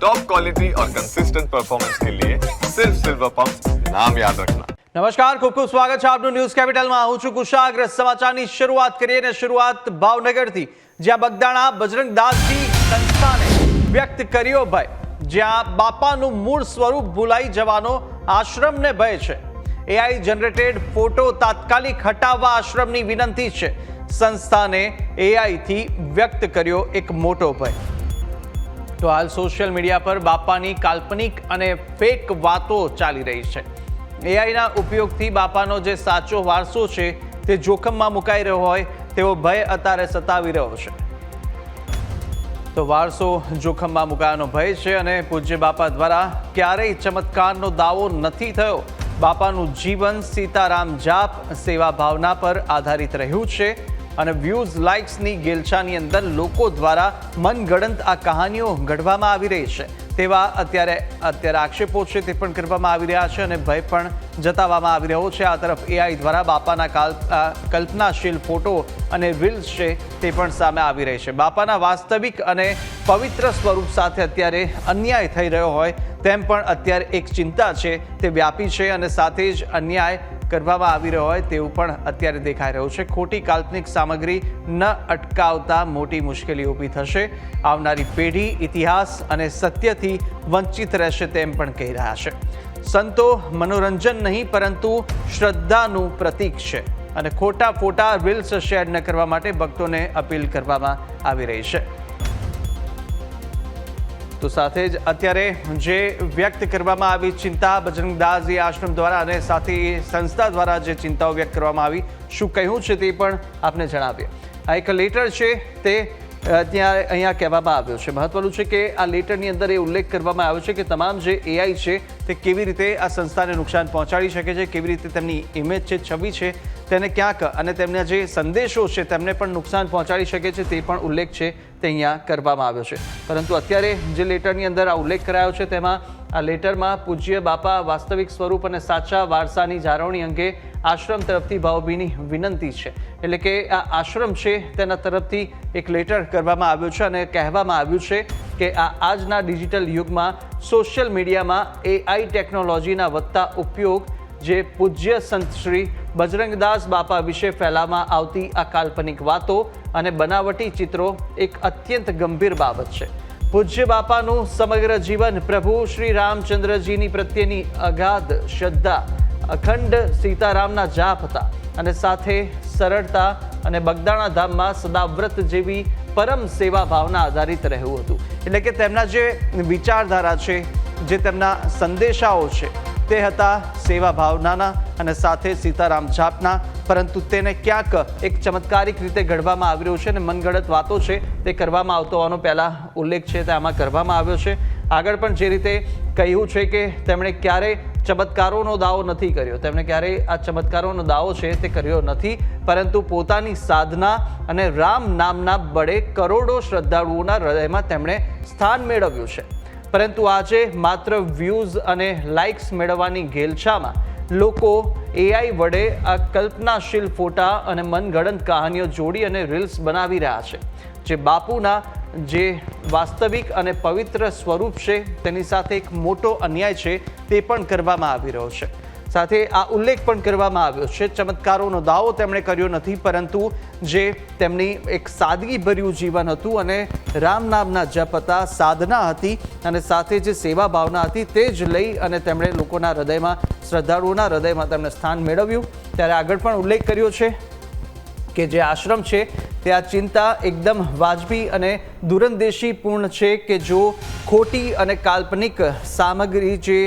Top quality और consistent performance के लिए सिर्फ सिल्वर पंप नाम याद रखना। નમસ્કાર, ખૂબ ખૂબ સ્વાગત છે આપનું ન્યૂઝ કેપિટલમાં। હું છું કુશાગ્ર। સમાચારની શરૂઆત કરીએ ને શરૂઆત ભાવનગરથી, જ્યાં બગદાણા બજરંગદાસજી સંસ્થાને વ્યક્ત કર્યો ભય, જ્યાં બાપાનું મૂળ સ્વરૂપ ભૂલાઈ જવાનો આશ્રમને ભય છે। એઆઈ જનરેટેડ ફોટો તાત્કાલિક હટાવવા આશ્રમની વિનંતી છે। સંસ્થાને એઆઈથી વ્યક્ત કર્યો એક મોટો ભય। તો હાલ સોશિયલ મીડિયા પર બાપાની કાલ્પનિક અને ફેક વાતો ચાલી રહી છે। એઆઈના ઉપયોગથી બાપાનો જે સાચો વારસો છે તે જોખમમાં મુકાઈ રહ્યો હોય તેવો ભય અત્યારે સતાવી રહ્યો છે। તો વારસો જોખમમાં મુકાવાનો ભય છે અને પૂજ્ય બાપા દ્વારા ક્યારેય ચમત્કારનો દાવો નથી થયો। બાપાનું જીવન સીતારામ જાપ સેવા ભાવના પર આધારિત રહ્યું છે અને વ્યૂઝ લાઇક્સની ગેલછાની અંદર લોકો દ્વારા મનગણત આ કહાનીઓ ઘડવામાં આવી રહી છે તેવા અત્યારે આક્ષેપો છે તે પણ કરવામાં આવી રહ્યા છે અને ભય પણ જતાવવામાં આવી રહ્યો છે। આ તરફ એઆઈ દ્વારા બાપાના કલ્પનાશીલ ફોટો અને રીલ્સ છે તે પણ સામે આવી રહી છે। બાપાના વાસ્તવિક અને પવિત્ર સ્વરૂપ સાથે અત્યારે અન્યાય થઈ રહ્યો હોય તેમ પણ અત્યારે એક ચિંતા છે તે વ્યાપી છે અને સાથે જ અન્યાય કરવામાં આવી રહ્યો હોય તેવું પણ અત્યારે દેખાઈ રહ્યું છે। ખોટી કાલ્પનિક સામગ્રી ન અટકાવતા મોટી મુશ્કેલી ઊભી થશે। આવનારી પેઢી ઇતિહાસ અને સત્યથી વંચિત રહેશે તેમ પણ કહી રહ્યા છે। સંતો મનોરંજન નહીં પરંતુ શ્રદ્ધાનું પ્રતીક છે અને ખોટા ફોટા રીલ્સ શેર ન કરવા માટે ભક્તોને અપીલ કરવામાં આવી રહી છે। તો સાથે જ અત્યારે જે વ્યક્ત કરવામાં આવી ચિંતા બજરંગદાસજી આશ્રમ દ્વારા અને સાથે સંસ્થા દ્વારા જે ચિંતાઓ વ્યક્ત કરવામાં આવી, શું કહ્યું છે તે પણ આપને જણાવીએ। આ એક લેટર છે તે અહીંયા કહેવામાં આવ્યો છે। મહત્વનું છે કે આ લેટરની અંદર એ ઉલ્લેખ કરવામાં આવ્યો છે કે તમામ જે એઆઈ છે તે કેવી રીતે આ સંસ્થાને નુકસાન પહોંચાડી શકે છે, કેવી રીતે તેમની ઇમેજ છે, છબી છે તેને ક્યાંક અને તેમના જે સંદેશો છે તેમને પણ નુકસાન પહોંચાડી શકે છે તે પણ ઉલ્લેખ છે તે અહીંયા કરવામાં આવ્યો છે। પરંતુ અત્યારે જે લેટરની અંદર આ ઉલ્લેખ કરાયો છે તેમાં આ લેટરમાં પૂજ્ય બાપા વાસ્તવિક સ્વરૂપ અને સાચા વારસાની જાળવણી અંગે આશ્રમ તરફથી ભાવભીની વિનંતી છે। એટલે કે આ આશ્રમ છે તેના તરફથી એક લેટર કરવામાં આવ્યો છે અને કહેવામાં આવ્યું છે કે આજના ડિજિટલ યુગમાં સોશિયલ મીડિયામાં એઆઈ ટેકનોલોજીના વધતા ઉપયોગ જે પૂજ્ય સંત શ્રી બજરંગદાસ બાપા વિશે ફેલાવવામાં આવતી આ કાલ્પનિક વાતો અને બનાવટી ચિત્રો એક અત્યંત ગંભીર બાબત છે। પૂજ્ય બાપાનું સમગ્ર જીવન પ્રભુ શ્રી રામચંદ્રજીની પ્રત્યેની અગાધ શ્રદ્ધા, અખંડ સીતારામના જાપ હતા અને સાથે સરળતા અને બગદાણા ધામમાં સદાવ્રત જેવી પરમ સેવા ભાવના આધારિત રહ્યું હતું। એટલે કે તેમના જે વિચારધારા છે, જે તેમના સંદેશાઓ છે તે હતા સેવા ભાવનાના અને સાથે સીતારામ જાપના, પરંતુ તેને ક્યાંક એક ચમત્કારિક રીતે ઘડવામાં આવી રહ્યું છે અને મનગણત વાતો છે તે કરવામાં આવતો હોવાનો પહેલાં ઉલ્લેખ છે તે આમાં કરવામાં આવ્યો છે। આગળ પણ જે રીતે કહ્યું છે કે તેમણે ક્યારેય ચમત્કારોનો દાવો નથી કર્યો, તેમણે ક્યારેય આ ચમત્કારોનો દાવો છે તે કર્યો નથી, પરંતુ પોતાની સાધના અને રામ નામના બળે કરોડો શ્રદ્ધાળુઓના હૃદયમાં તેમણે સ્થાન મેળવ્યું છે। પરંતુ આજે માત્ર વ્યૂઝ અને લાઇક્સ મેળવવાની ઘેલછામાં લોકો એઆઈ વડે આ કલ્પનાશીલ ફોટા અને મનગણત કહાનીઓ જોડી અને રીલ્સ બનાવી રહ્યા છે, જે બાપુના જે વાસ્તવિક અને પવિત્ર સ્વરૂપ છે તેની સાથે એક મોટો અન્યાય છે તે પણ કરવામાં આવી રહ્યો છે। સાથે આ ઉલ્લેખ પણ કરવામાં આવ્યો છે ચમત્કારોનો દાવો તેમણે કર્યો નથી, પરંતુ જે તેમની એક સાદગીભર્યું જીવન હતું અને રામ નામના જપ હતા, સાધના હતી અને સાથે જે સેવા ભાવના હતી તે જ લઈ અને તેમણે લોકોના હૃદયમાં, શ્રદ્ધાળુઓના હૃદયમાં તેમણે સ્થાન મેળવ્યું। ત્યારે આગળ પણ ઉલ્લેખ કર્યો છે કે જે આશ્રમ છે તે આ ચિંતા એકદમ વાજબી અને દૂરંદેશીપૂર્ણ છે કે જો ખોટી અને કાલ્પનિક સામગ્રી જે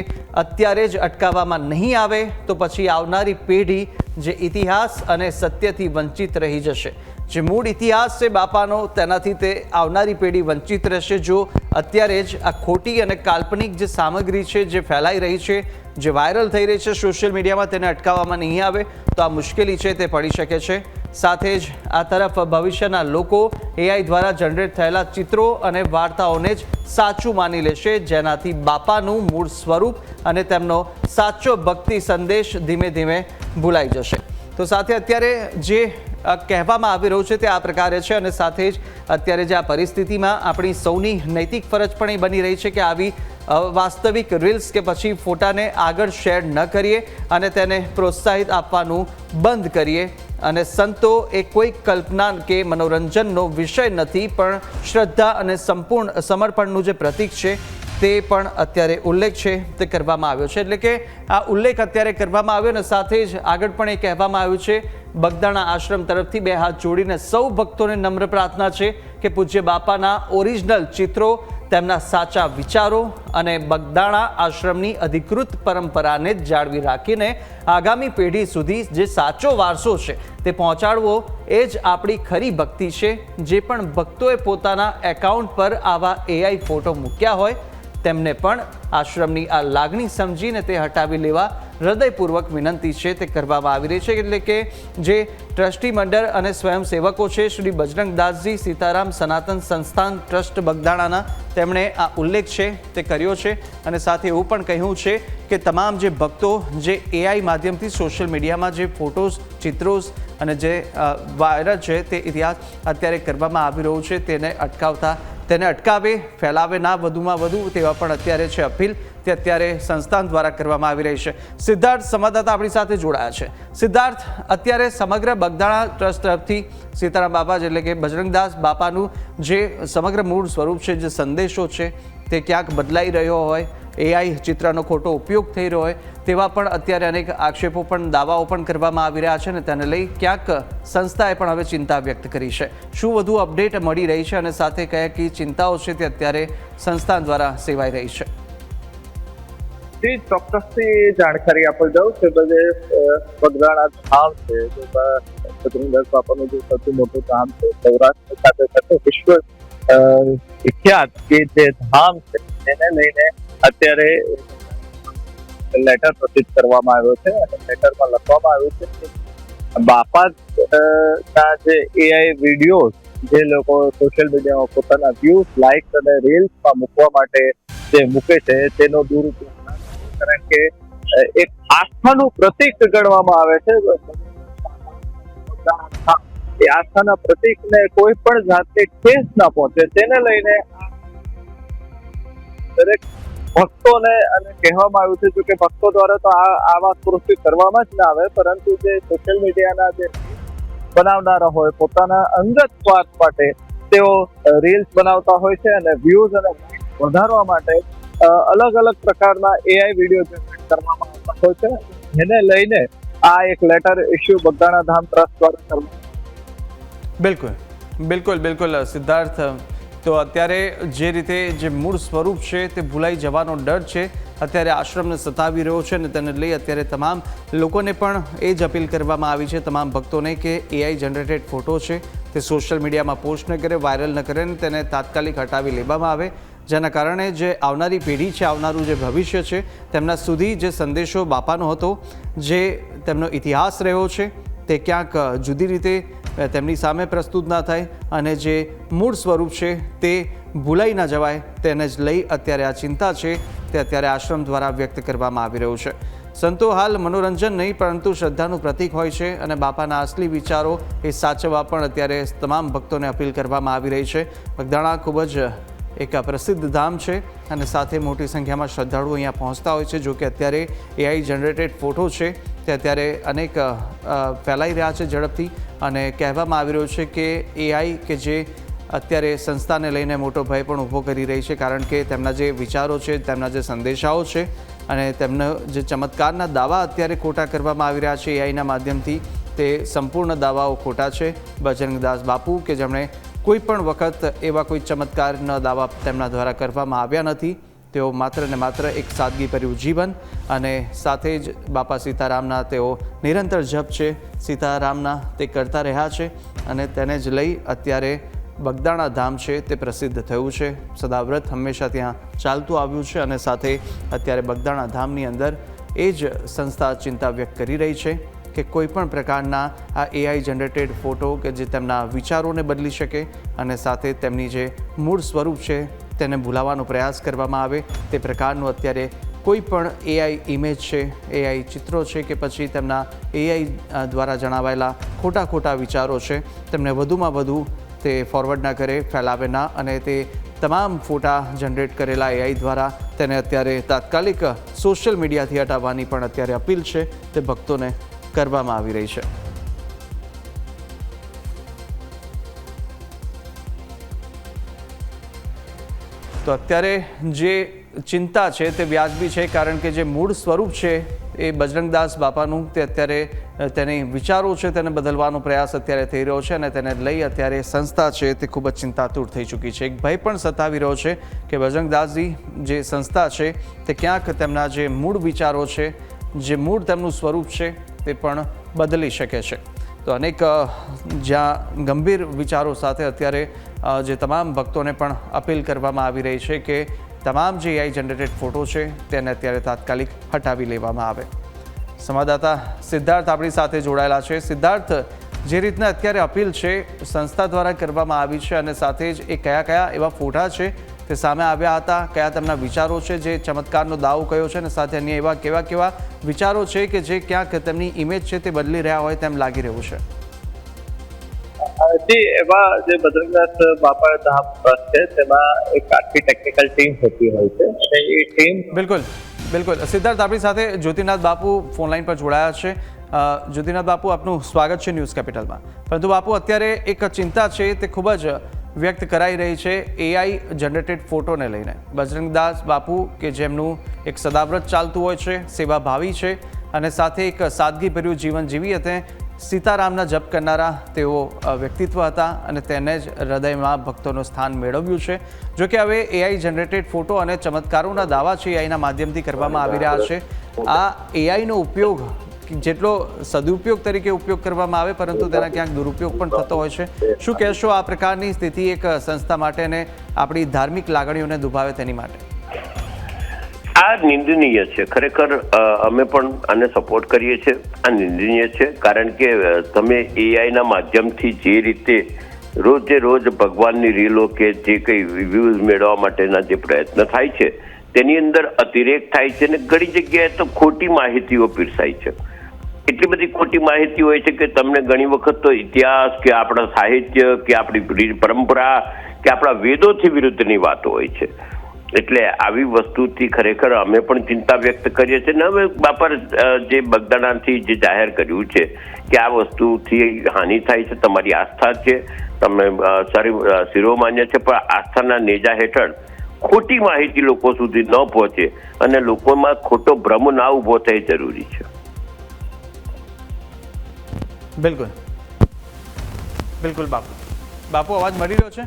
અત્યારે જ અટકાવવામાં નહીં આવે તો પછી આવનારી પેઢી જે ઇતિહાસ અને સત્યથી વંચિત રહી જશે। જે મૂળ ઇતિહાસ છે બાપાનો તેનાથી તે આવનારી પેઢી વંચિત રહેશે જો અત્યારે જ આ ખોટી અને કાલ્પનિક જે સામગ્રી છે જે ફેલાઈ રહી છે, જે વાયરલ થઈ રહી છે સોશિયલ મીડિયામાં, તેને અટકાવવામાં નહીં આવે તો આ મુશ્કેલી છે તે પડી શકે છે। સાથે જ આ તરફ ભવિષ્યના લોકો એઆઈ દ્વારા જનરેટ થયેલા ચિત્રો અને વાર્તાઓને જ સાચું માની લેશે, જેનાથી બાપાનું મૂળ સ્વરૂપ અને તેમનો સાચો ભક્તિ સંદેશ ધીમે ધીમે ભૂલાઈ જશે। તો સાથે અત્યારે જે કહેવામાં આવી રહ્યું છે તે આ પ્રકારે છે અને સાથે જ અત્યારે જે આ પરિસ્થિતિમાં આપણી સૌની નૈતિક ફરજ પણ એ બની રહી છે કે આવી વાસ્તવિક રીલ્સ કે પછી ફોટાને આગળ શેર ન કરીએ અને તેને પ્રોત્સાહિત આપવાનું બંધ કરીએ અને સંતો એ કોઈ કલ્પના કે મનોરંજનનો વિષય નથી પણ શ્રદ્ધા અને સંપૂર્ણ સમર્પણનું જે પ્રતીક છે તે પણ અત્યારે ઉલ્લેખ છે તે કરવામાં આવ્યો છે એટલે કે આ ઉલ્લેખ અત્યારે કરવામાં આવ્યો અને સાથે જ આગળ પણ એ કહેવામાં આવ્યું છે બગદાણા આશ્રમ તરફથી બે હાથ જોડીને સૌ ભક્તોને નમ્ર પ્રાર્થના છે કે પૂજ્ય બાપાના ઓરિજિનલ ચિત્રો તેમના સાચા વિચારો અને બગદાણા આશ્રમની અધિકૃત પરંપરાને જાળવી રાખીને આગામી પેઢી સુધી જે સાચો વારસો છે તે પહોંચાડવો એ જ આપણી ખરી ભક્તિ છે જે પણ ભક્તોએ પોતાના એકાઉન્ટ પર આવા AI ફોટો મૂક્યા હોય તેમને પણ આશ્રમની આ લાગણી સમજીને તે હટાવી લેવા હૃદયપૂર્વક વિનંતી છે તે કરવામાં આવી રહી છે એટલે કે જે ટ્રસ્ટી મંડળ અને સ્વયંસેવકો છે શ્રી બજરંગદાસજી સીતારામ સનાતન સંસ્થાન ટ્રસ્ટ બગદાણાના તેમણે આ ઉલ્લેખ છે તે કર્યો છે અને સાથે એવું પણ કહ્યું છે કે તમામ જે ભક્તો જે AI માધ્યમથી સોશિયલ મીડિયામાં જે ફોટોઝ ચિત્રોસ અને જે વાયરલ છે તે ઇતિહાસ અત્યારે કરવામાં આવી રહ્યું છે તેને અટકાવે ફેલાવે ના વધુમાં વધુ તેવા પણ અત્યારે છે અપીલ તે અત્યારે સંસ્થાન દ્વારા કરવામાં આવી રહી છે સિદ્ધાર્થ સંવાદદાતા આપણી સાથે જોડાયા છે સિદ્ધાર્થ અત્યારે સમગ્ર બગદાણા ટ્રસ્ટ તરફથી સીતારામ બાપા એટલે કે બજરંગદાસ બાપાનું જે સમગ્ર મૂળ સ્વરૂપ છે જે સંદેશો છે તે ક્યાંક બદલાઈ રહ્યો હોય AI ચિત્રનો ખોટો ઉપયોગ થઈ રહ્યો હોય તેવા પણ અત્યારે અનેક આક્ષેપો પણ દાવાઓ પણ કરવામાં આવી રહ્યા છે અને તેને લઈ ક્યાંક સંસ્થાએ પણ હવે ચિંતા વ્યક્ત કરી છે શું વધુ અપડેટ મળી રહી છે અને સાથે કયા કઈ ચિંતાઓ છે તે અત્યારે સંસ્થાન દ્વારા સેવાઈ રહી છે જી ચોક્કસથી જાણકારી આપી દઉં કે બગદાણા ધામ છે બજરંગદાસ બાપાનું જે સૌથી મોટું ધામ છે સૌરાષ્ટ્ર સાથે સાથે વિશ્વ વિખ્યાત કે જે ધામ છે એને લઈને અત્યારે લેટર પ્રસિદ્ધ કરવામાં આવ્યો છે અને લેટરમાં લખવામાં આવ્યું છે કે બાપા ના જે AI વિડીયો જે લોકો સોશિયલ મીડિયામાં પોતાના વ્યૂઝ લાઇક્સ અને રીલ્સમાં મૂકવા માટે જે મૂકે છે તેનો દુરુપયોગ કારણ કે એક આસ્થાનું પ્રતીક ગણવામાં આવે છે એ આસ્થાના પ્રતીકને કોઈ પણ જાતની ઠેસ ના પહોંચે તેને લઈને દરેક ભક્તોને અને કહેવામાં આવ્યું છે જો કે ભક્તો દ્વારા તો આ વાત પુરસ્કૃત કરવામાં જ ના આવે પરંતુ જે સોશિયલ મીડિયાના જે બનાવનારા હોય પોતાના અંગત સ્વાર્થ માટે તેઓ રીલ્સ બનાવતા હોય છે અને વ્યૂઝ અને વધારવા માટે અલગ અલગ પ્રકારના AI વિડીયો જનરેટ કરવામાં આવતા હોય છે જેને લઈને આ એક લેટર ઇસ્યુ બગદાણા ધામ ટ્રસ્ટ દ્વારા કરવામાં બિલકુલ સિદ્ધાર્થ તો અત્યારે જે રીતે જે મૂળ સ્વરૂપ છે તે ભૂલાઈ જવાનો ડર છે અત્યારે આશ્રમને સતાવી રહ્યો છે અને તેને લઈ અત્યારે તમામ લોકોને પણ એ જ અપીલ કરવામાં આવી છે તમામ ભક્તોને કે AI જનરેટેડ ફોટો છે તે સોશિયલ મીડિયામાં પોસ્ટ ન કરે વાયરલ ન કરે અને તેને તાત્કાલિક હટાવી લેવામાં આવે જેના કારણે જે આવનારી પેઢી છે આવનારું જે ભવિષ્ય છે તેમના સુધી જે સંદેશો બાપાનો હતો જે તેમનો ઇતિહાસ રહ્યો છે તે ક્યાંક જુદી રીતે તેમની સામે પ્રસ્તુત ના થાય અને જે મૂળ સ્વરૂપ છે તે ભૂલાઈ ન જવાય તેને જ લઈ અત્યારે આ ચિંતા છે તે અત્યારે આશ્રમ દ્વારા વ્યક્ત કરવામાં આવી રહ્યું છે સંતો હાલ મનોરંજન નહીં પરંતુ શ્રદ્ધાનું પ્રતીક હોય છે અને બાપાના અસલી વિચારો એ સાચવવા પણ અત્યારે તમામ ભક્તોને અપીલ કરવામાં આવી રહી છે બગદાણા ખૂબ જ એક પ્રસિદ્ધ ધામ છે અને સાથે મોટી સંખ્યામાં શ્રદ્ધાળુઓ અહીંયા પહોંચતા હોય છે જો કે અત્યારે AI જનરેટેડ ફોટો છે તે અત્યારે અનેક ફેલાઈ રહ્યા છે ઝડપથી અને કહેવામાં આવી રહ્યું છે કે AI કે જે અત્યારે સંસ્થાને લઈને મોટો ભય પણ ઊભો કરી રહી છે કારણ કે તેમના જે વિચારો છે તેમના જે સંદેશાઓ છે અને તેમના જે ચમત્કારના દાવા અત્યારે ખોટા કરવામાં આવી રહ્યા છે AIના માધ્યમથી તે સંપૂર્ણ દાવાઓ ખોટા છે બજરંગદાસ બાપુ કે જેમણે કોઈ પણ વખત એવા કોઈ ચમત્કારના દાવા તેમના દ્વારા કરવામાં આવ્યા નથી તેઓ માત્ર ને માત્ર એક સાદગીભર્યું જીવન અને સાથે જ બાપા સીતારામના તેઓ નિરંતર જપ છે સીતારામના તે કરતા રહ્યા છે અને તેને જ લઈ અત્યારે બગદાણા ધામ છે તે પ્રસિદ્ધ થયું છે સદાવ્રત હંમેશા ત્યાં ચાલતું આવ્યું છે અને સાથે અત્યારે બગદાણા ધામની અંદર એ જ સંસ્થા ચિંતા વ્યક્ત કરી રહી છે કે કોઈ પણ પ્રકારના આ AI જનરેટેડ ફોટો કે જે તેમના વિચારોને બદલી શકે અને સાથે તેમની જે મૂળ સ્વરૂપ છે તેને ભૂલાવવાનો પ્રયાસ કરવામાં આવે તે પ્રકારનું અત્યારે કોઈ પણ એઆઈ ઇમેજ છે, એઆઈ ચિત્રો છે કે પછી તેમના એઆઈ દ્વારા જણાવાયેલા ખોટા વિચારો છે તેમને વધુમાં વધુ તે ફોરવર્ડ ના કરે, ફેલાવે ના, અને તે તમામ ફોટા જનરેટ કરેલા એઆઈ દ્વારા તેને અત્યારે તાત્કાલિક સોશિયલ મીડિયાથી હટાવવાની પણ અત્યારે અપીલ છે તે ભક્તોને કરવામાં આવી રહી છે. તો અત્યારે જે ચિંતા છે તે વ્યાજબી છે, કારણ કે જે મૂળ સ્વરૂપ છે એ બજરંગદાસ બાપાનું તે અત્યારે તેની વિચારો છે તેને બદલવાનો પ્રયાસ અત્યારે થઈ રહ્યો છે, અને તેને લઈ અત્યારે સંસ્થા છે તે ખૂબ જ ચિંતાતુર થઈ ચૂકી છે. એક ભય પણ સતાવી રહ્યો છે કે બજરંગદાસજી જે સંસ્થા છે તે ક્યાંક તેમના જે મૂળ વિચારો છે, જે મૂળ તેમનું સ્વરૂપ છે તે પણ બદલી શકે છે. તો અનેક જ્યાં ગંભીર વિચારો સાથે અત્યારે જે તમામ ભક્તોને પણ અપીલ કરવામાં આવી રહી છે કે તમામ જે એઆઈ જનરેટેડ ફોટો છે તેને અત્યારે તાત્કાલિક હટાવી લેવામાં આવે. સંવાદદાતા સિદ્ધાર્થ આપણી સાથે જોડાયેલા છે. સિદ્ધાર્થ, જે રીતના અત્યારે અપીલ છે સંસ્થા દ્વારા કરવામાં આવી છે, અને સાથે જ એ કયા એવા ફોટા છે તે સામે આવ્યા હતા, કયા તેમના વિચારો છે જે ચમત્કારનો દાવો કયો છે, અને સાથે અન્ય એવા કેવા વિચારો છે કે જે ક્યાંક તેમની ઇમેજ છે તે બદલી રહ્યા હોય તેમ લાગી રહ્યું છે? જી, એમાં જે બજરંગદાસ બાપા ધામ ટ્રસ્ટ છે તેમાં એક આખી ટેકનિકલ ટીમ હોતી હોય છે, અને એ ટીમ બિલકુલ સિદ્ધાર્થ, આપણી સાથે જ્યોતિનાથ બાપુ ફોનલાઈન પર જોડાયા છે. જ્યોતિનાથ બાપુ, આપનું સ્વાગત છે ન્યૂઝ કેપિટલમાં. પરંતુ બાપુ, અત્યારે એક ચિંતા છે તે ખૂબ જ વ્યક્ત કરાઈ રહી છે એઆઈ જનરેટેડ ફોટોને લઈને. બજરંગદાસ બાપુ કે જેમનું એક સદાવ્રત ચાલતું હોય છે, સેવાભાવી છે, અને સાથે એક સાદગીભર્યું જીવન જીવી હતી, સીતારામના જપ કરનારા તેઓ વ્યક્તિત્વ હતા, અને તેને જ હૃદયમાં ભક્તોનું સ્થાન મેળવ્યું છે. જોકે હવે એઆઈ જનરેટેડ ફોટો અને ચમત્કારોના દાવા છે એઆઈના માધ્યમથી કરવામાં આવી રહ્યા છે. આ એઆઈનો ઉપયોગ જેટલો સદુપયોગ તરીકે ઉપયોગ કરવામાં આવે, પરંતુ તેના ક્યાંક દુરુપયોગ પણ થતો હોય છે. શું કહેશો આ પ્રકારની સ્થિતિ એક સંસ્થા માટે અને આપણી ધાર્મિક લાગણીઓને દુભાવે તેની માટે? આ નિંદનીય છે. ખરેખર અમે પણ આને સપોર્ટ કરીએ છીએ. આ નિંદનીય છે, કારણ કે તમે એઆઈના માધ્યમથી જે રીતે રોજે રોજ ભગવાનની રીલો કે જે કંઈ રિવ્યુઝ મેળવવા માટેના જે પ્રયત્ન થાય છે તેની અંદર અતિરેક થાય છે, અને ઘણી જગ્યાએ તો ખોટી માહિતીઓ પીરસાય છે. એટલી બધી ખોટી માહિતી હોય છે કે તમને ઘણી વખત તો ઇતિહાસ કે આપણા સાહિત્ય કે આપણી પરંપરા કે આપણા વેદોથી વિરુદ્ધની વાતો હોય છે. એટલે આવી વસ્તુથી ખરેખર અમે પણ ચિંતા વ્યક્ત કરીએ છીએ. ને હવે બાપા જે બગદાણાથી જે જાહેર કર્યું છે કે આ વસ્તુથી હાનિ થાય છે, તમારી આસ્થા છે, તમે શિરોમાન્ય છે, પણ આસ્થાના નેજા હેઠળ ખોટી માહિતી લોકો સુધી ન પહોંચે અને લોકોમાં ખોટો ભ્રમ ના ઉભો થાય જરૂરી છે. બિલકુલ બાપુ, અવાજ મળી રહ્યો છે?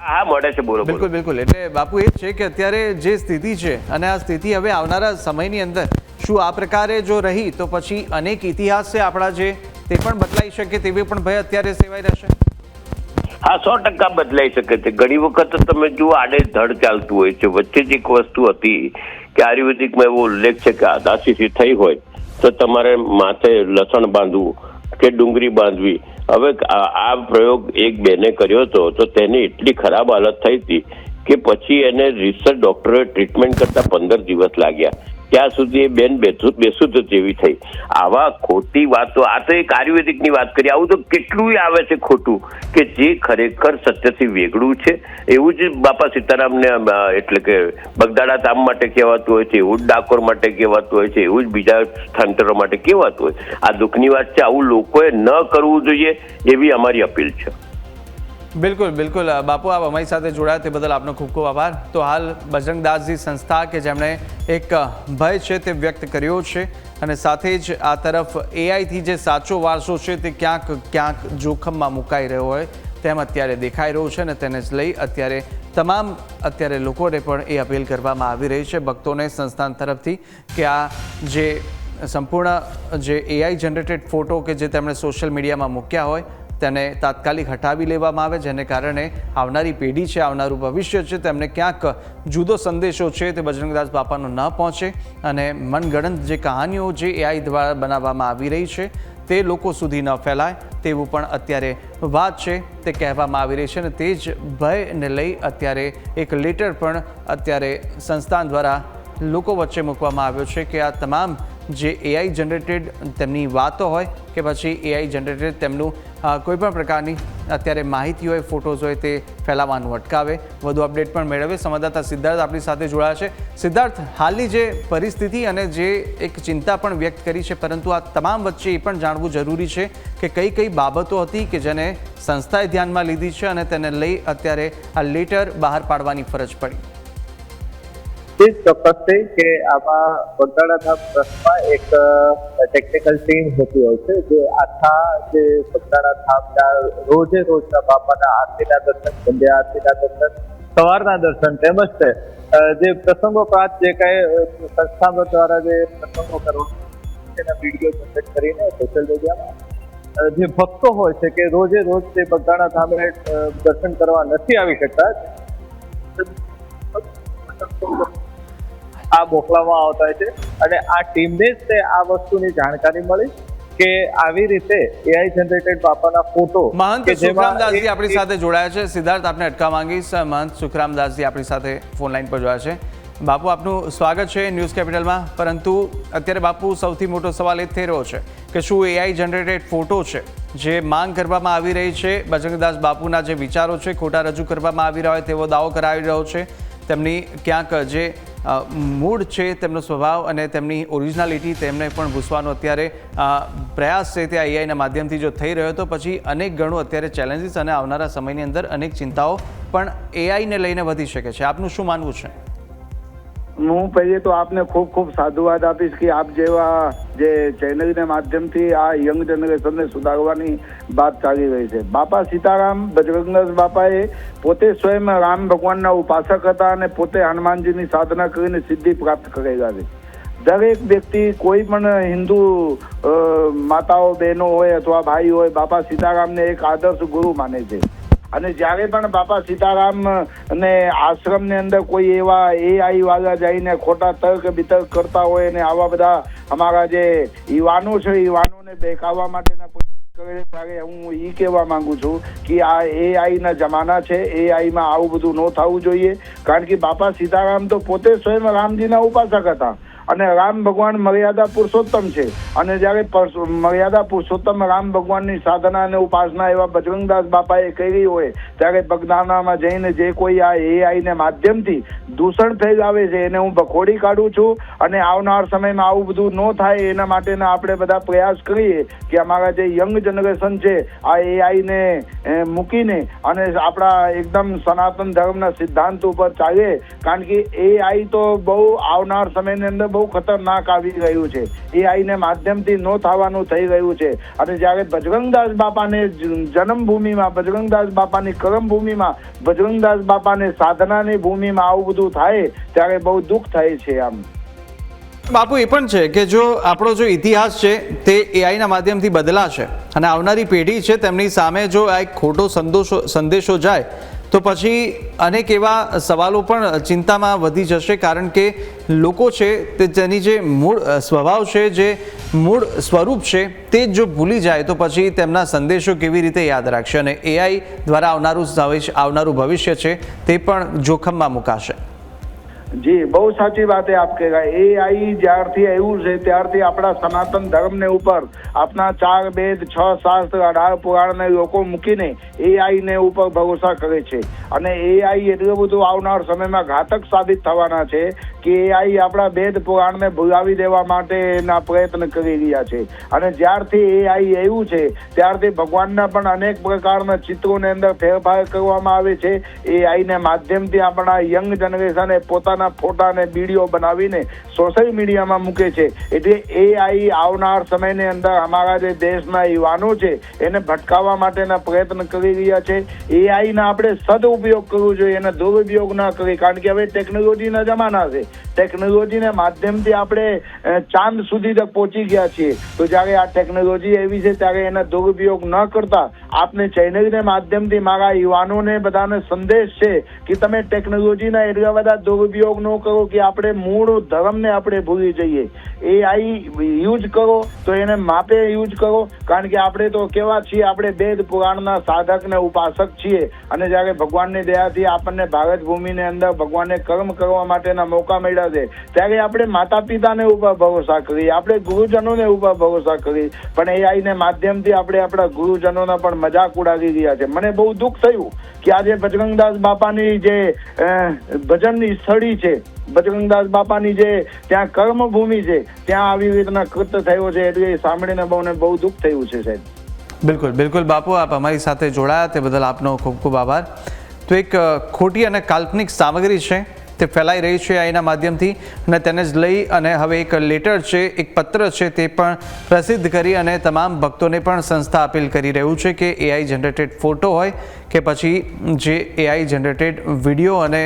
હા, મળે છે. બોલો. બિલકુલ. એટલે બાપુ, એ જ છે કે અત્યારે જે સ્થિતિ છે, અને આ સ્થિતિ હવે આવનારા સમયની અંદર શું આ પ્રકારે જો રહી તો પછી અનેક ઇતિહાસ છે આપણા જે તે પણ બદલાઈ શકે તેવી પણ ભય અત્યારે સેવાઈ રહેશે? હા, 100% બદલાઈ શકે છે. ઘણી વખત તમે જુઓ આડે ધડ ચાલતું હોય છે. વચ્ચે જ એક વસ્તુ હતી કે આયુર્વેદિકમાં એવો ઉલ્લેખ છે કે આદાસીથી થઈ હોય તો તમારે માથે લસણ બાંધવું કે ડુંગળી બાંધવી. હવે આ પ્રયોગ એક બેને કર્યો હતો તો તેની એટલી ખરાબ હાલત થઈ હતી કે પછી એને રિસર્ચ ડોક્ટરોએ ટ્રીટમેન્ટ કરતા 15 દિવસ લાગ્યા. ત્યાં સુધી એ બેન બેસુધ જેવી થઈ. આવા ખોટી વાતો, આ તો એક આયુર્વેદિકની વાત કરી, આવું તો કેટલું આવે છે ખોટું કે જે ખરેખર સત્યથી વેગળું છે. એવું જ બાપા સીતારામને એટલે કે બગદાણા ધામ માટે કહેવાતું હોય છે, એવું જ ડાકોર માટે કહેવાતું હોય છે, એવું જ બીજા સ્થાનતરો માટે કહેવાતું હોય. આ દુઃખની વાત છે. આવું લોકોએ ન કરવું જોઈએ એવી અમારી અપીલ છે. બિલકુલ બાપુ, આપ અમારી સાથે જોડાયા તે બદલ આપનો ખૂબ ખૂબ આભાર. તો હાલ બજરંગદાસજી સંસ્થા કે જેમણે એક ભય છે તે વ્યક્ત કર્યો છે, અને સાથે જ આ તરફ એઆઈથી જે સાચો વારસો છે તે ક્યાંક જોખમમાં મુકાઈ રહ્યો હોય તેમ અત્યારે દેખાઈ રહ્યું છે, અને તેને જ લઈ અત્યારે લોકોને પણ એ અપીલ કરવામાં આવી રહી છે ભક્તોને સંસ્થાન તરફથી કે આ જે સંપૂર્ણ જે એઆઈ જનરેટેડ ફોટો કે જે તેમણે સોશિયલ મીડિયામાં મૂક્યા હોય તેને તાત્કાલિક હટાવી લેવામાં આવે, જેને કારણે આવનારી પેઢી છે, આવનારું ભવિષ્ય છે, તેમને ક્યાંક જુદો સંદેશો છે તે બજરંગદાસ બાપાનો ન પહોંચે, અને મનગણત જે કહાનીઓ જે એઆઈ દ્વારા બનાવવામાં આવી રહી છે તે લોકો સુધી ન ફેલાય તેવું પણ અત્યારે વાત છે તે કહેવામાં આવી રહી છે. અને તે જ ભયને લઈ અત્યારે એક લેટર પણ અત્યારે સંસ્થાન દ્વારા લોકો વચ્ચે મૂકવામાં આવ્યો છે કે આ તમામ જે એઆઈ જનરેટેડ તેમની વાતો હોય કે પછી એઆઈ જનરેટેડ તેમનું કોઈ પણ પ્રકારની અત્યારે માહિતી હોય, ફોટોઝ હોય તે ફેલાવવાનું અટકાવે. વધુ અપડેટ પણ મેળવે સંવાદદાતા સિદ્ધાર્થ આપણી સાથે જોડાયા છે. સિદ્ધાર્થ, હાલની જે પરિસ્થિતિ અને જે એક ચિંતા પણ વ્યક્ત કરી છે, પરંતુ આ તમામ વચ્ચે એ પણ જાણવું જરૂરી છે કે કઈ કઈ બાબતો હતી કે જેને સંસ્થાએ ધ્યાનમાં લીધી છે અને તેને લઈ અત્યારે આ લેટર બહાર પાડવાની ફરજ પડી. એ ચોક્કસ છે કે આમાં બગદાણાધામ ટ્રસ્ટમાં એક ટેકનિકલ ટીમ હોતી હોય છે જે આખા જે બગદાણાધામના રોજે રોજના બાપાના આરતીના દર્શન, સંધ્યા આરતીના દર્શન, સવારના દર્શન તેમજ છે જે પ્રસંગોપાત જે કઈ સંસ્થાઓ દ્વારા જે પ્રસંગો કરવામાં તેના વિડીયો જનરેટ કરીને સોશિયલ મીડિયામાં જે ભક્તો હોય છે કે રોજે રોજ તે બગદાણાધામે દર્શન કરવા નથી આવી શકતા આ મોકલવામાં આવતા હોય છે અને આ ટીમને જ તે આ વસ્તુની જાણકારી મળી કે આવી રીતે એઆઈ જનરેટેડ બાપાના ફોટો મહંત સુખરામદાસજી આપણી સાથે જોડાયા છે. સિદ્ધાર્થ, આપને અટકાવ માંગીશ. મહંત સુખરામદાસજી આપણી સાથે ફોન લાઈન પર જોડાયા છે. બાપુ, આપનું સ્વાગત છે ન્યૂઝ કેપિટલમાં. પરંતુ અત્યારે બાપુ, સૌથી મોટો સવાલ એ થઈ રહ્યો છે કે શું એઆઈ જનરેટેડ ફોટો છે જે માંગ કરવામાં આવી રહી છે, બજરંગદાસ બાપુના જે વિચારો છે ખોટા રજૂ કરવામાં આવી રહ્યા હોય તેવો દાવો કરાવી રહ્યો છે, તેમની ક્યાંક જે મૂળ છે તેમનો સ્વભાવ અને તેમની ઓરિજિનાલિટી તેમને પણ ભૂસવાનો અત્યારે પ્રયાસ છે તે એઆઈના માધ્યમથી જો થઈ રહ્યો તો પછી અનેક ગણું અત્યારે ચેલેન્જીસ અને આવનારા સમયની અંદર અનેક ચિંતાઓ પણ એઆઈને લઈને વધી શકે છે. આપનું શું માનવું છે? હું પહેલે તો આપને ખૂબ ખૂબ સાધુવાદ આપીશ કે આપ જેવા જે ચેનલના માધ્યમથી આ યંગ જનરેશનને સુધારવાની વાત ચાલી રહી છે. બાપા સીતારામ બજરંગદાસ બાપાએ પોતે સ્વયં રામ ભગવાનના ઉપાસક હતા અને પોતે હનુમાનજીની સાધના કરીને સિદ્ધિ પ્રાપ્ત કરેલા છે. દરેક વ્યક્તિ, કોઈ પણ હિન્દુ માતાઓ, બહેનો હોય અથવા ભાઈ હોય, બાપા સીતારામને એક આદર્શ ગુરુ માને છે. અને જ્યારે પણ બાપા સીતારામ ને આશ્રમની અંદર કોઈ એવા એઆઈ વાળા જઈને ખોટા તર્ક વિતર્ક કરતા હોય અને આવા બધા અમારા જે યુવાનો છે યુવાનોને બહેકાવવા માટેના ત્યારે હું એ કહેવા માંગુ છું કે આ એઆઈના જમાના છે. એઆઈમાં આવું બધું ન થવું જોઈએ. કારણ કે બાપા સીતારામ તો પોતે સ્વયં રામજીના ઉપાસક હતા અને રામ ભગવાન મર્યાદા પુરુષોત્તમ છે. અને જ્યારે મર્યાદા પુરુષોત્તમ રામ ભગવાનની સાધના અને ઉપાસના એવા બજરંગદાસ બાપાએ કરી હોય ત્યારે બગદાણામાં જઈને જે કોઈ આ એઆઈને માધ્યમથી દૂષણ થઈ આવે છે એને હું બખોડી કાઢું છું. અને આવનાર સમયમાં આવું બધું ન થાય એના માટેના આપણે બધા પ્રયાસ કરીએ કે અમારા જે યંગ જનરેશન છે આ એઆઈને મૂકીને અને આપણા એકદમ સનાતન ધર્મના સિદ્ધાંત ઉપર ચાલે. કારણ કે એઆઈ તો બહુ આવનાર સમયની અંદર બહુ ખતરનાક આવી રહ્યું છે. એઆઈને માધ્યમથી ન થવાનું થઈ રહ્યું છે. અને જ્યારે બજરંગદાસ બાપાને જન્મભૂમિમાં, બજરંગદાસ બાપાની કર્મભૂમિમાં, બજરંગદાસ બાપાને સાધનાની ભૂમિમાં આવું બધું થાય ત્યારે બહુ દુઃખ થાય છે. આમ બાપુ, એ પણ છે કે જો આપણો જો ઇતિહાસ છે તે એઆઈના માધ્યમથી બદલાશે અને આવનારી પેઢી છે તેમની સામે જો આ એક ખોટો સંદેશો જાય તો પછી અનેક એવા સવાલો પણ ચિંતામાં વધી જશે. કારણ કે લોકો છે તે તેની જે મૂળ સ્વભાવ છે, જે મૂળ સ્વરૂપ છે તે જો ભૂલી જાય તો પછી તેમના સંદેશો કેવી રીતે યાદ રાખશે અને એઆઈ દ્વારા આવનારું ભવિષ્ય છે તે પણ જોખમમાં મુકાશે. જી, બહુ સાચી વાત આપ કહેવાય. એઆઈ જ્યારથી આવ્યું છે ત્યારથી આપણા સનાતન ધર્મને ઉપર આપણા 4 વેદ, 6 શાસ્ત્ર, 18 પુરાણને લોકો મૂકીને એઆઈને ઉપર ભરોસા કરે છે. અને એઆઈ એટલું બધું આવનાર સમયમાં ઘાતક સાબિત થવાના છે કે એઆઈ આપણા વેદ પુરાણને ભૂલાવી દેવા માટેના પ્રયત્ન કરી રહ્યા છે. અને જ્યારથી એઆઈ આવ્યું છે ત્યારથી ભગવાનના પણ અનેક પ્રકારના ચિત્રોની અંદર ફેરફાર કરવામાં આવે છે. એઆઈને માધ્યમથી આપણા યંગ જનરેશને પોતાના ફોટા અને વિડીયો બનાવીને સોશિયલ મીડિયામાં મૂકે છે. એટલે એઆઈ આવનાર સમયની અંદર અમારા જે દેશના યુવાનો છે એને ભટકાવવા માટેના પ્રયત્ન કરી રહ્યા છે. એઆઈના આપણે સદઉપયોગ કરવો જોઈએ, એને દુરુપયોગ ના કરીએ. કારણ કે હવે ટેકનોલોજીના જમાના છે. ટેકનોલોજીના માધ્યમથી આપણે ચાંદ સુધી તક પહોંચી ગયા છીએ. તો જ્યારે આ ટેકનોલોજી એવી છે ત્યારે એનો દુરુપયોગ ન કરતા આપને ચેનલના માધ્યમથી મારા યુવાનોને બધાને સંદેશ છે કે તમે ટેકનોલોજીના એટલા બધા દુરુપયોગ ન કરો કે આપણે મૂળ ધર્મને આપણે ભૂલી જઈએ. એઆઈ યુઝ કરો તો એને માપે યુઝ કરો. કારણ કે આપણે તો કેવા છીએ, આપણે વેદ પુરાણના સાધક ને ઉપાસક છીએ. અને જ્યારે ભગવાનની દયાથી આપણને ભારત ભૂમિની અંદર ભગવાનને કર્મ કરવા માટેના મોકા મળ્યા રહ્યા છે, ત્યારે આપણે માતા પિતાને ઉપર ભરોસા કરીએ, આપણે ગુરુજનોને ઉપર ભરોસા કરીએ, પણ AI ને માધ્યમથી આપણે આપણા ગુરુજનોના પણ મજાક ઉડાવી રહ્યા છે. મને બહુ દુઃખ થયું કે આજે બજરંગદાસ બાપાની જે ભજનની સ્થળી છે, બજરંગદાસ બાપાની જે ત્યાં કર્મભૂમિ છે, ત્યાં આવી રીતના કૃત્ય થયો છે, એટલે એ સાંભળીને બહુ દુઃખ થયું છે સાહેબ. બિલકુલ બિલકુલ બાપુ, આપ અમારી સાથે જોડાયા તે બદલ આપનો ખૂબ ખૂબ આભાર. તો એક ખોટી અને કાલ્પનિક સામગ્રી છે તે ફેલાઈ રહી છે એના માધ્યમથી, અને તેને જ લઈ અને હવે એક લેટર છે, એક પત્ર છે તે પણ પ્રસિદ્ધ કરી અને તમામ ભક્તોને પણ સંસ્થા અપીલ કરી રહ્યું છે કે AI જનરેટેડ ફોટો હોય કે પછી જે AI જનરેટેડ વિડીયો અને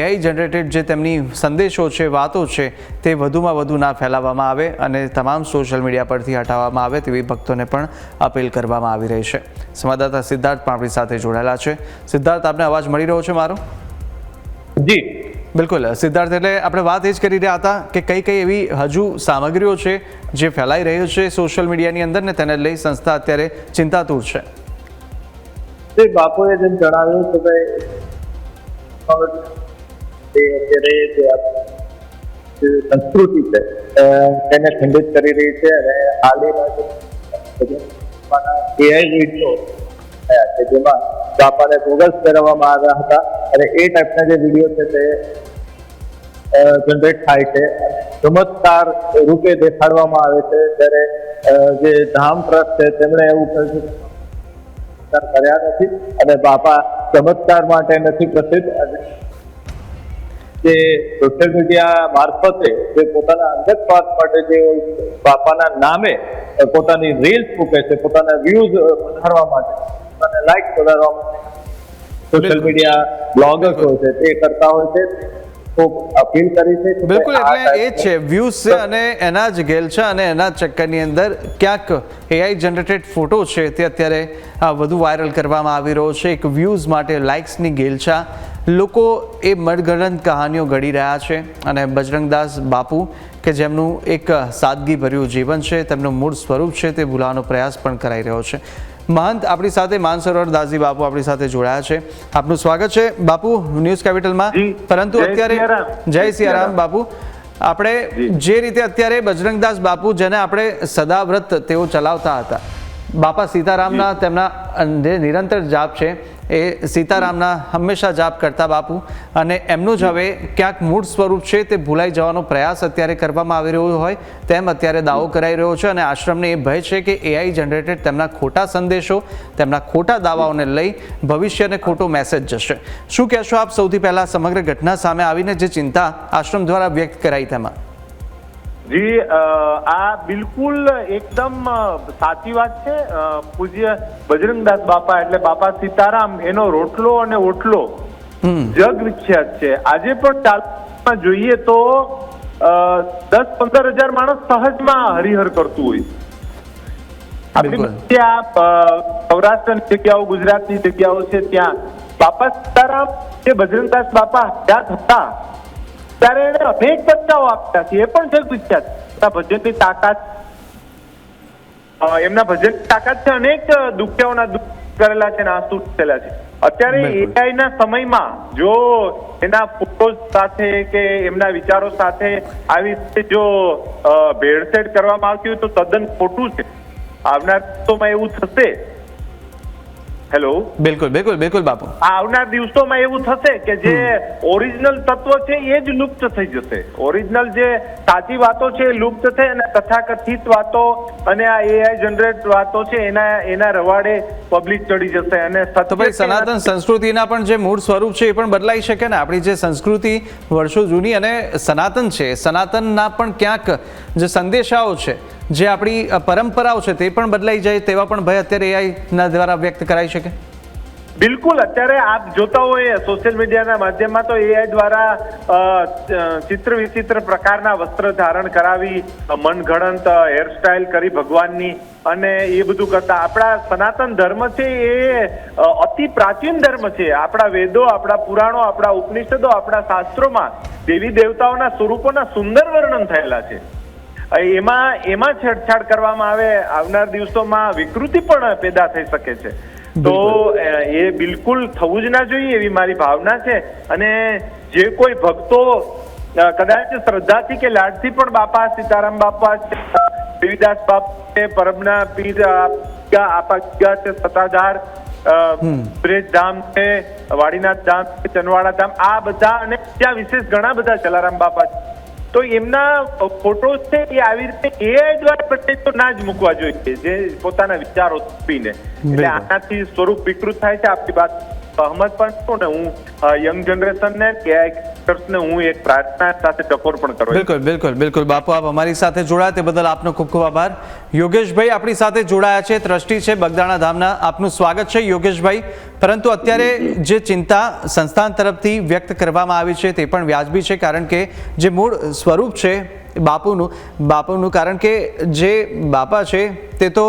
AI જનરેટેડ જે તેમની સંદેશો છે, વાતો છે, તે વધુમાં વધુ ના ફેલાવવામાં આવે અને તમામ સોશિયલ મીડિયા પરથી હટાવવામાં આવે તેવી ભક્તોને પણ અપીલ કરવામાં આવી રહી છે. સંવાદદાતા સિદ્ધાર્થ પણ આપણી સાથે જોડાયેલા છે. સિદ્ધાર્થ, આપને અવાજ મળી રહ્યો છે મારો? જી બિલકુલ સિદ્ધાર્થ, એટલે આપણે વાત એ જ કરી રહ્યા હતા કે કઈ કઈ એવી હજુ સામગ્રીઓ છે જે ફેલાઈ રહી છે સોશિયલ મીડિયાની અંદર ને તેને લઈ સંસ્થા અત્યારે ચિંતાતુર છે. બાપુએ જેમ જણાવ્યું કે ભાઈ સંસ્કૃતિ છે તેને ખંડિત કરી રહી છે, અને હાલમાં AI વિડીયો થયા છે જેમાં બાપાને ગોગલ્સ પહેરવામાં આવ્યા હતા, અને એ ટાઈપના જે વિડીયો છે તે જનરેટ થાય છે, ચમત્કાર રૂપે દેખાડવામાં આવે છે. ત્યારે જે ધામ ટ્રસ્ટ છે તેમણે એવું કહ્યું કર્યા નથી, અને બાપા ચમત્કાર માટે નથી પ્રસિદ્ધ. જે સોશિયલ મીડિયા મારફતે જે પોતાના અંગત સ્વાર્થ માટે જે બાપાના નામે પોતાની રીલ્સ મૂકે છે, પોતાના વ્યૂઝ વધારવા માટે, પોતાના લાઇક વધારવા માટે સોશિયલ મીડિયા બ્લોગર્સ હોય છે તે કરતા હોય છે. અપીલ કરી છે. બિલકુલ, એટલે એ જ છે, વ્યૂઝ છે અને એના જ ગેલછા અને એના ચક્કરની અંદર ક્યાંક AI જનરેટેડ ફોટો છે તે અત્યારે વધુ વાયરલ કરવામાં આવી રહ્યો છે. એક વ્યૂઝ માટે, લાઇક્સની ગેલછા લોકો એ મનગણત કહાનીઓ ઘડી રહ્યા છે, અને બજરંગદાસ બાપુ કે જેમનું એક સાદગીભર્યું જીવન છે, તેમનું મૂળ સ્વરૂપ છે તે ભૂલાવાનો પ્રયાસ પણ કરાઈ રહ્યો છે. મહંત આપણી સાથે માનસરોવર દાસજી બાપુ આપણી સાથે જોડાયા છે. આપનું સ્વાગત છે બાપુ ન્યૂઝ કેપિટલમાં. પરંતુ અત્યારે જય સિયારામ બાપુ, આપણે જે રીતે અત્યારે બજરંગદાસ બાપુ જેને આપણે સદાવ્રત તેઓ ચલાવતા હતા, બાપા સીતારામના તેમના જે નિરંતર જાપ છે એ સીતારામના હંમેશા જાપ કરતા બાપુ, અને એમનું જ હવે ક્યાંક મૂળ સ્વરૂપ છે તે ભૂલાઈ જવાનો પ્રયાસ અત્યારે કરવામાં આવી રહ્યો હોય તેમ અત્યારે દાવો કરાઈ રહ્યો છે, અને આશ્રમને એ ભય છે કે AI જનરેટેડ તેમના ખોટા સંદેશો, તેમના ખોટા દાવાઓને લઈ ભવિષ્યને ખોટો મેસેજ જશે. શું કહેશો આપ સૌથી પહેલા સમગ્ર ઘટના સામે આવીને જે ચિંતા આશ્રમ દ્વારા વ્યક્ત કરાઈ તેમાં? જી, આ બિલકુલ એકદમ સાચી વાત છે. પૂજ્ય બજરંગદાસ બાપા એટલે બાપા સીતારામ, એનો રોટલો અને ઓટલો જગ વિખ્યાત છે. આજે પણ ચાલમાં જોઈએ તો 10-15 હજાર માણસ સહજમાં હરિહર કરતું હોય. આપણી સૌરાષ્ટ્રની જગ્યાઓ, ગુજરાતની જગ્યાઓ છે ત્યાં બાપા સીતારામ જે બજરંગદાસ બાપા હયાત હતા ત્યારે એને અનેક બચ્ચાઓ આપ્યા છે. એ પણ જગ વિખ્યાત. ભજનની તાકાત, એમના ભજનની તાકાત છે. અનેક દુખ્યાઓના દુઃખ કરેલા છે, આંસુ થયેલા છે. અત્યારે AI ના સમયમાં જો એના ફોટો સાથે કે એમના વિચારો સાથે આવી રીતે જો ભેળસેળ કરવામાં આવતી હોય તો તદ્દન ખોટું છે. આવનાર દિવસોમાં એવું થશે. હેલો, બિલકુલ બિલકુલ બિલકુલ બાપુ, આવનાર દિવસોમાં એવું થશે કે જે ઓરિજિનલ તત્વ છે એ જ લુપ્ત થઈ જશે. ઓરિજિનલ જે સાચી વાતો છે એ લુપ્ત થઈ અને તથાકથિત વાતો અને આ AI જનરેટ વાતો છે એના રવાડે પબ્લિક ચડી જશે. અને તો ભાઈ સનાતન સંસ્કૃતિના પણ જે મૂળ સ્વરૂપ છે એ પણ બદલાઈ શકે ને? આપણી જે સંસ્કૃતિ વર્ષો જૂની અને સનાતન છે, સનાતનના પણ ક્યાંક જે સંદેશાઓ છે, જે આપણી પરંપરાઓ છે તે પણ બદલાઈ જાય તેવા પણ ભય અત્યારે AI ના દ્વારા વ્યક્ત કરાઈ શકે? બિલકુલ. અત્યારે આપ જોતા હોય સોશિયલ મીડિયાના માધ્યમમાં તો AI દ્વારા ચિત્ર વિચિત્ર પ્રકારના વસ્ત્ર ધારણ કરાવી, મનગણત હેરસ્ટાઇલ કરી ભગવાનની, અને એ બધું કરતા. આપણા સનાતન ધર્મ છે એ અતિ પ્રાચીન ધર્મ છે. આપણા વેદો, આપણા પુરાણો, આપણા ઉપનિષદો, આપણા શાસ્ત્રોમાં દેવી દેવતાઓના સ્વરૂપોના સુંદર વર્ણન થયેલા છે. એમાં છેડછાડ કરવામાં આવે, આવનાર દિવસોમાં વિકૃતિ પણ પેદા થઈ શકે છે. તો એ બિલકુલ થવું જ ના જોઈએ એવી મારી ભાવના છે. અને જે કોઈ ભક્તો કદાચ શ્રદ્ધાથી કે લાડથી પણ બાપા સીતારામ બાપા છે, દેવીદાસ બાપા છે, પરમના પીર આપા છે, સતાધાર બ્રેજ ધામ છે, વાડીનાથ ધામ છે, ચનવાડા ધામ, આ બધા અને ત્યાં વિશેષ ઘણા બધા જલારામ બાપા છે. તો એમના ફોટો છે એ આવી રીતે એઆઈ દ્વારા પ્રત્યે તો ના જ મૂકવા જોઈએ, જે પોતાના વિચારો આપીને. એટલે આનાથી સ્વરૂપ વિકૃત થાય છે. આપની વાત સહમત પણ છું ને હું યંગ જનરેશનને ને હું એક પ્રાર્થના સાથે ટકોર પણ કરું. બિલકુલ બિલકુલ બિલકુલ બાપુ, આપ અમારી સાથે જોડાયા તે બદલ આપનો ખૂબ ખૂબ આભાર. યોગેશભાઈ આપણી સાથે જોડાયા છે, ટ્રસ્ટી છે બગદાણા ધામના. આપનું સ્વાગત છે યોગેશભાઈ. પરંતુ અત્યારે જે ચિંતા સંસ્થાન તરફથી વ્યક્ત કરવામાં આવી છે તે પણ વ્યાજબી છે, કારણ કે જે મૂળ સ્વરૂપ છે બાપુનું, કારણ કે જે બાપા છે તે તો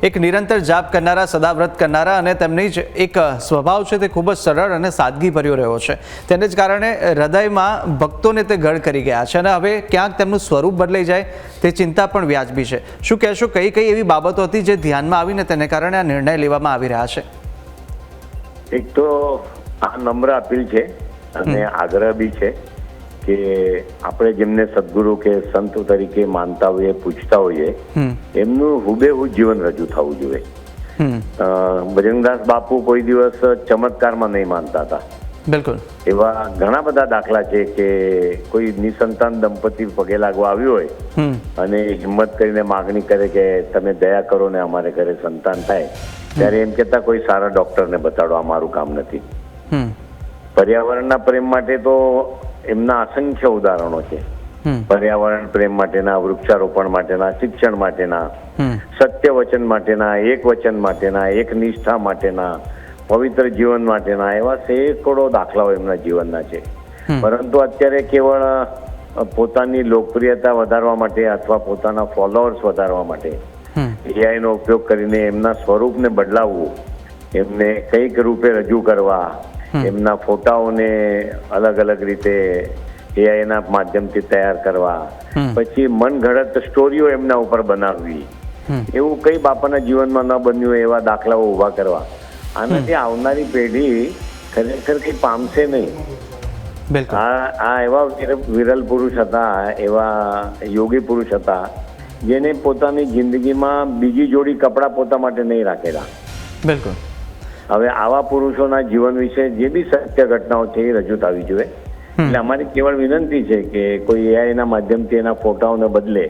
એક નિરંતર જાપ કરનારા, સદાવ્રત કરનારા, અને તેમની જ એક સ્વભાવ છે તે ખૂબ જ સરળ અને સાદગીભર્યો રહ્યો છે. તેને જ કારણે હૃદયમાં ભક્તોને તે ગઢ કરી ગયા છે, અને હવે ક્યાંક તેમનું સ્વરૂપ બદલાઈ જાય તે ચિંતા પણ વ્યાજબી છે. શું કહેશો, કઈ કઈ એવી બાબતો હતી જે ધ્યાનમાં આવીને તેને કારણે આ નિર્ણય લેવામાં આવી રહ્યા છે? એક તો આ નમ્ર અપીલ છે અને આગ્રહ બી છે કે આપણે જેમને સદગુરુ કે સંત તરીકે માનતા હોઈએ, પૂછતા હોઈએ, એમનું હુબેહુ જીવન રજૂ થવું જોઈએ. બજરંગદાસ બાપુ કોઈ દિવસ ચમત્કારમાં નહીં માનતા હતા. બિલકુલ. એવા ઘણા બધા દાખલા છે કે કોઈ નિસંતાન દંપતી પગે લાગવા આવ્યું હોય અને હિંમત કરીને માગણી કરે કે તમે દયા કરો ને અમારે ઘરે સંતાન થાય, ત્યારે એમ કહેતા કોઈ સારા ડોક્ટરને બતાડો, આ મારું કામ નથી. પર્યાવરણના પ્રેમ માટે તો એમના અસંખ્ય ઉદાહરણો છે. પર્યાવરણ પ્રેમ માટેના, વૃક્ષારોપણ માટેના, શિક્ષણ માટેના, સત્ય વચન માટેના, એક વચન માટેના, એક નિષ્ઠા માટેના, પવિત્ર જીવન માટેના, એવા સેંકડો દાખલાઓ એમના જીવનના છે. પરંતુ અત્યારે કેવળ પોતાની લોકપ્રિયતા વધારવા માટે અથવા પોતાના ફોલોઅર્સ વધારવા માટે એઆઈ નો ઉપયોગ કરીને એમના સ્વરૂપને બદલાવવું, એમને કઈક રૂપે રજૂ કરવા, એમના ફોટાઓને અલગ અલગ રીતે એઆઈ ના માધ્યમથી તૈયાર કરવા, પછી મનગઢંત સ્ટોરીઓ એમના ઉપર બનાવવી, એવું કઈ બાપાના જીવનમાં ન બન્યું એવા દાખલાઓ ઉભા કરવા. આનાથી આવનારી પેઢી ખરેખર કઈ પામશે નહીં. આ એવા વિરલ પુરુષ હતા, એવા યોગી પુરુષ હતા જેને પોતાની જિંદગીમાં બીજી જોડી કપડા પોતા માટે નહીં રાખેલા. બિલકુલ. હવે આવા પુરુષોના જીવન વિશે જે બી સત્ય ઘટનાઓ છે એ રજૂ થવી જોઈએ. એટલે અમારી કેવળ વિનંતી છે કે કોઈ એઆઈ ના માધ્યમથી એના ફોટાઓને બદલે,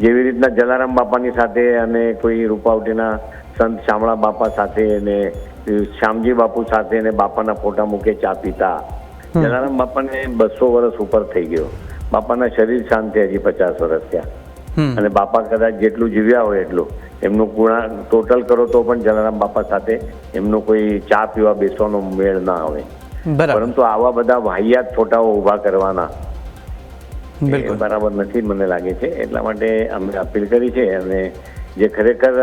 જેવી રીતના જલારામ બાપાની સાથે અને કોઈ રૂપાવટીના સંત શામળા બાપા સાથે અને શ્યામજી બાપુ સાથે અને બાપાના ફોટા મૂકે ચા પીતા. જલારામ બાપાને 200 વર્ષ ઉપર થઈ ગયો. બાપાના શરીર શાંત છે, હજી 50 વર્ષ થયા. અને બાપા કદાચ જેટલું જીવ્યા હોય એટલું, એમનું ટોટલ કરો તો પણ જલારામ બાપા સાથે એમનો કોઈ ચા પીવા બેસવાનો મેળ ના આવે. પરંતુ આવા બધા વાહિયાત ફોટાઓ ઉભા કરવાના બરાબર નથી મને લાગે છે. એટલા માટે અમે અપીલ કરી છે, અને જે ખરેખર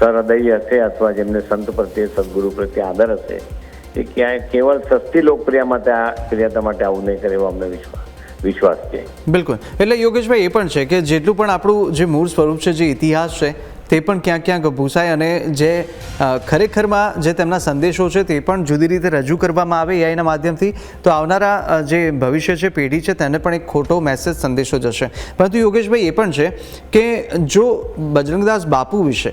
સહૃદય હશે અથવા જેમને સંત પ્રત્યે, સદગુરુ પ્રત્યે આદર હશે, એ ક્યાંય કેવળ સસ્તી લોકપ્રિયતા માટે આવું નહીં કરે એવો અમને વિશ્વાસ છે. બિલકુલ. એટલે યોગેશભાઈ એ પણ છે કે જેટલું પણ આપણું જે મૂળ સ્વરૂપ છે, જે ઇતિહાસ છે, તે પણ ક્યાંક ક્યાંક ભૂસાય, અને જે ખરેખરમાં જે તેમના સંદેશો છે તે પણ જુદી રીતે રજૂ કરવામાં આવે એઆઈના માધ્યમથી, તો આવનારા જે ભવિષ્ય છે, પેઢી છે, તેને પણ એક ખોટો મેસેજ, સંદેશો જશે. પરંતુ યોગેશભાઈ એ પણ છે કે જો બજરંગદાસ બાપુ વિશે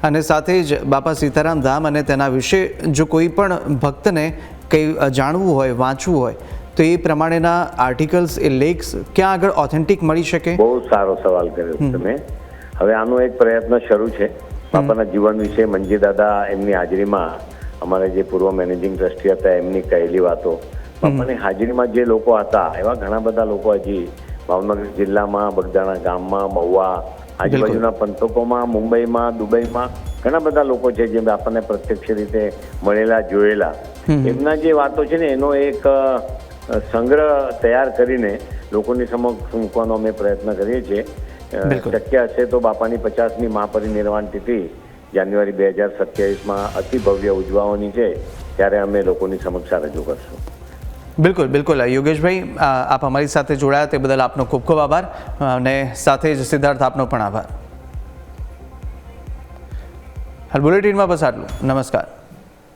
અને સાથે જ બાપા સીતારામ ધામ અને તેના વિશે જો કોઈ પણ ભક્તને કંઈ જાણવું હોય, વાંચવું હોય, તો એ પ્રમાણેના આર્ટિકલ્સ, એ લેખ્સ ક્યાં આગળ ઓથેન્ટિક મળી શકે? બહુ સારો સવાલ કર્યો તમે. હવે આનો એક પ્રયત્ન શરૂ છે. બાપાના જીવન વિશે મંજી દાદા એમની હાજરીમાં, અમારે જે પૂર્વ મેનેજિંગ ટ્રસ્ટી હતા એમની કહેલી વાતો, બાપાની હાજરીમાં જે લોકો હતા એવા ઘણા બધા લોકો હજી ભાવનગર જિલ્લામાં, બગદાણા ગામમાં, મહુવા, આજુબાજુના પંથકોમાં, મુંબઈમાં, દુબઈમાં ઘણા બધા લોકો છે જે આપણને પ્રત્યક્ષ રીતે મળેલા, જોયેલા. એમના જે વાતો છે ને એનો એક સંગ્રહ તૈયાર કરીને લોકોની સમક્ષ મૂકવાનો અમે પ્રયત્ન કરીએ છીએ. શક્ય હશે તો બાપાની 50મી મહાપરિનિર્વાણ તિથિ જાન્યુઆરી 2027માં અતિ ભવ્ય ઉજવવાની છે, ત્યારે અમે લોકોની સમક્ષ રજૂ કરશું. બિલકુલ બિલકુલ. યોગેશભાઈ, આપ અમારી સાથે જોડાયા તે બદલ આપનો ખૂબ ખૂબ આભાર, અને સાથે જ સિદ્ધાર્થ, આપનો પણ આભાર. હાલ બુલેટિનમાં બસ આટલું. નમસ્કાર.